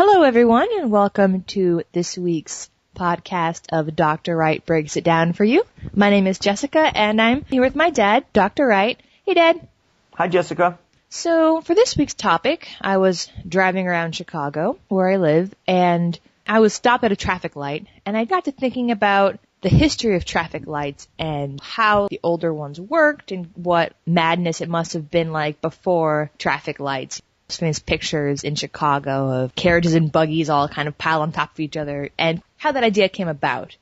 Hello, everyone, and welcome to this week's podcast of Dr. Wright Breaks It Down for You. My name is Jessica, and I'm here with my dad, Dr. Wright. Hey, Dad. Hi, Jessica. So, for this week's topic, I was driving around Chicago, where I live, and I was stopped at a traffic light, and I got to thinking about the history of traffic lights and how the older ones worked and what madness it must have been like before traffic lights. Famous pictures in Chicago of carriages and buggies all kind of piled on top of each other, and how that idea came about.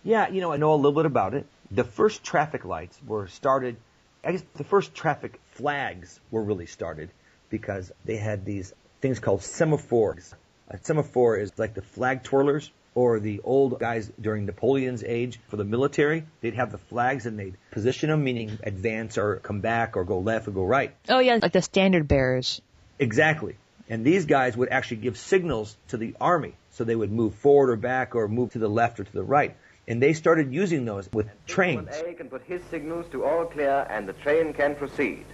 Yeah, I know a little bit about it. The first traffic lights were started, I guess the first traffic flags were really started because they had these things called semaphores. A semaphore is like the flag-twirlers or the old guys during Napoleon's age for the military. They'd have the flags and they'd position them, meaning advance or come back or go left or go right. Oh, yeah, like the standard bearers. Exactly. And these guys would actually give signals to the army. So they would move forward or back or move to the left or to the right. And they started using those with trains. A can put his signals to all clear and the train can proceed.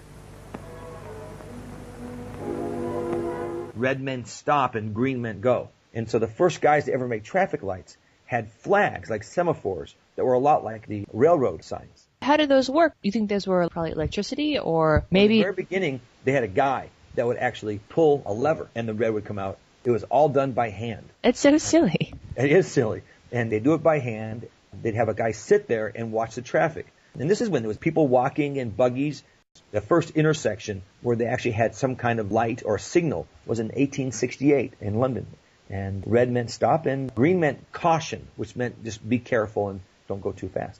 Red meant stop and green meant go. And so the first guys to ever make traffic lights had flags like semaphores that were a lot like the railroad signs. How did those work? You think those were probably electricity or maybe... At the very beginning, they had a guy that would actually pull a lever and the red would come out. It was all done by hand. It's so silly. It is silly. And they do it by hand. They'd have a guy sit there and watch the traffic. And this is when there was people walking and buggies. The first intersection where they actually had some kind of light or signal was in 1868 in London. And red meant stop and green meant caution, which meant just be careful and don't go too fast.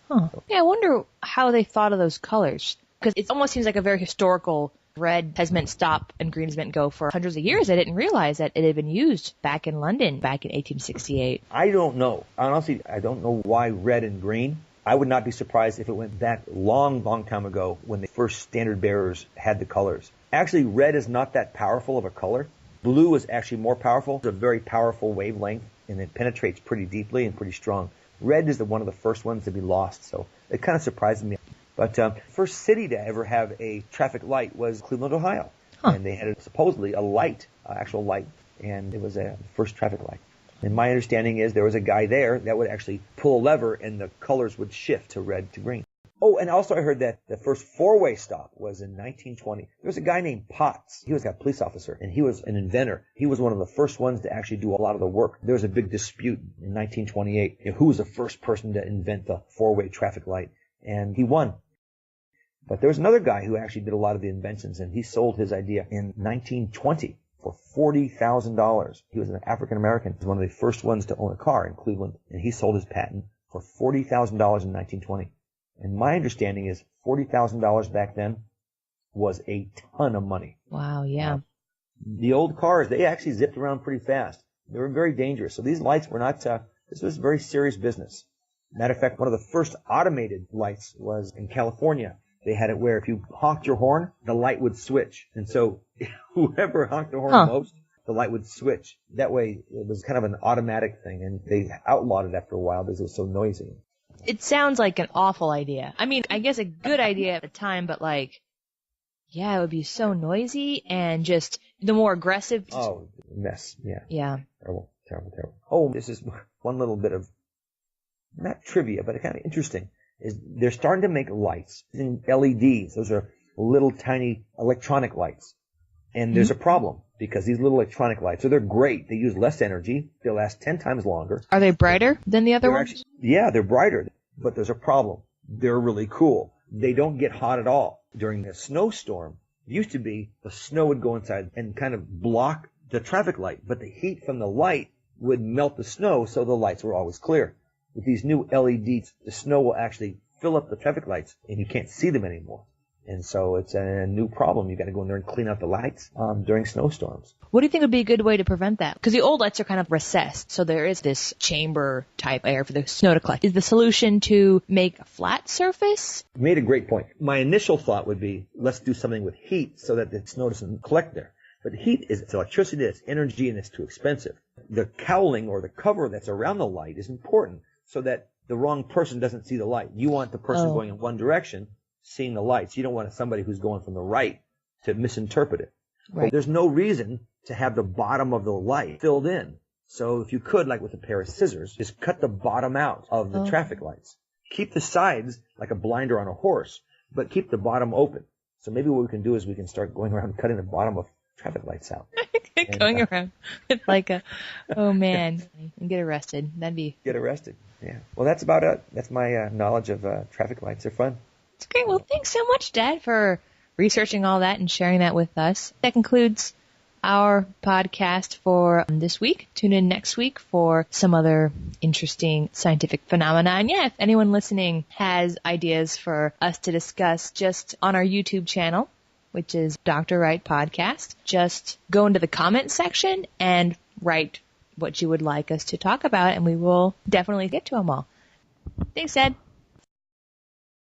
Huh. Yeah, I wonder how they thought of those colors. Because it almost seems like a very historical... Red has meant stop and green has meant go for hundreds of years. I didn't realize that it had been used back in London back in 1868. I don't know. Honestly, I don't know why red and green. I would not be surprised if it went that long time ago when the first standard bearers had the colors. Actually, red is not that powerful of a color. Blue is actually more powerful. It's a very powerful wavelength, and it penetrates pretty deeply and pretty strong. Red is one of the first ones to be lost, so it kind of surprised me. But the first city to ever have a traffic light was Cleveland, Ohio. Huh. And they had supposedly a light, actual light, and it was a first traffic light. And my understanding is there was a guy there that would actually pull a lever and the colors would shift to red to green. Oh, and also I heard that the first four-way stop was in 1920. There was a guy named Potts. He was a police officer, and he was an inventor. He was one of the first ones to actually do a lot of the work. There was a big dispute in 1928. Who was the first person to invent the four-way traffic light? And he won. But there was another guy who actually did a lot of the inventions, and he sold his idea in 1920 for $40,000. He was an African-American. He was one of the first ones to own a car in Cleveland, and he sold his patent for $40,000 in 1920. And my understanding is $40,000 back then was a ton of money. Wow, yeah. The old cars, they actually zipped around pretty fast. They were very dangerous. So these lights were not, this was very serious business. Matter of fact, one of the first automated lights was in California. They had it where if you honked your horn, the light would switch. And so whoever honked the horn most, the light would switch. That way, it was kind of an automatic thing. And they outlawed it after a while because it was so noisy. It sounds like an awful idea. I mean, I guess a good idea at the time, but yeah, it would be so noisy and just the more aggressive. Oh, mess. Yeah. Yeah. Terrible. Oh, this is one little bit of, not trivia, but kind of interesting. Is they're starting to make lights in LEDs. Those are little tiny electronic lights. And there's a problem because these little electronic lights, so they're great. They use less energy. They last 10 times longer. Are they brighter than the other ones? Yeah, they're brighter. But there's a problem. They're really cool. They don't get hot at all. During a snowstorm, it used to be the snow would go inside and kind of block the traffic light. But the heat from the light would melt the snow, so the lights were always clear. With these new LEDs, the snow will actually fill up the traffic lights, and you can't see them anymore. And so it's a new problem. You got to go in there and clean out the lights during snowstorms. What do you think would be a good way to prevent that? Because the old lights are kind of recessed, so there is this chamber type air for the snow to collect. Is the solution to make a flat surface? You made a great point. My initial thought would be, let's do something with heat so that the snow doesn't collect there. But heat is electricity, it's energy, and it's too expensive. The cowling or the cover that's around the light is important, so that the wrong person doesn't see the light. You want the person going in one direction seeing the lights. You don't want somebody who's going from the right to misinterpret it. Right. There's no reason to have the bottom of the light filled in. So if you could, like with a pair of scissors, just cut the bottom out of the traffic lights. Keep the sides like a blinder on a horse, but keep the bottom open. So maybe what we can do is we can start going around cutting the bottom of traffic lights out. Going around with like a, oh man, and get arrested. That'd be... Get arrested, yeah. Well, that's about it. That's my knowledge of traffic lights. They're fun. That's great. Well, thanks so much, Dad, for researching all that and sharing that with us. That concludes our podcast for this week. Tune in next week for some other interesting scientific phenomena. And yeah, if anyone listening has ideas for us to discuss, just on our YouTube channel, which is Dr. Wright Podcast, just go into the comment section and write what you would like us to talk about, and we will definitely get to them all. Thanks, Ed.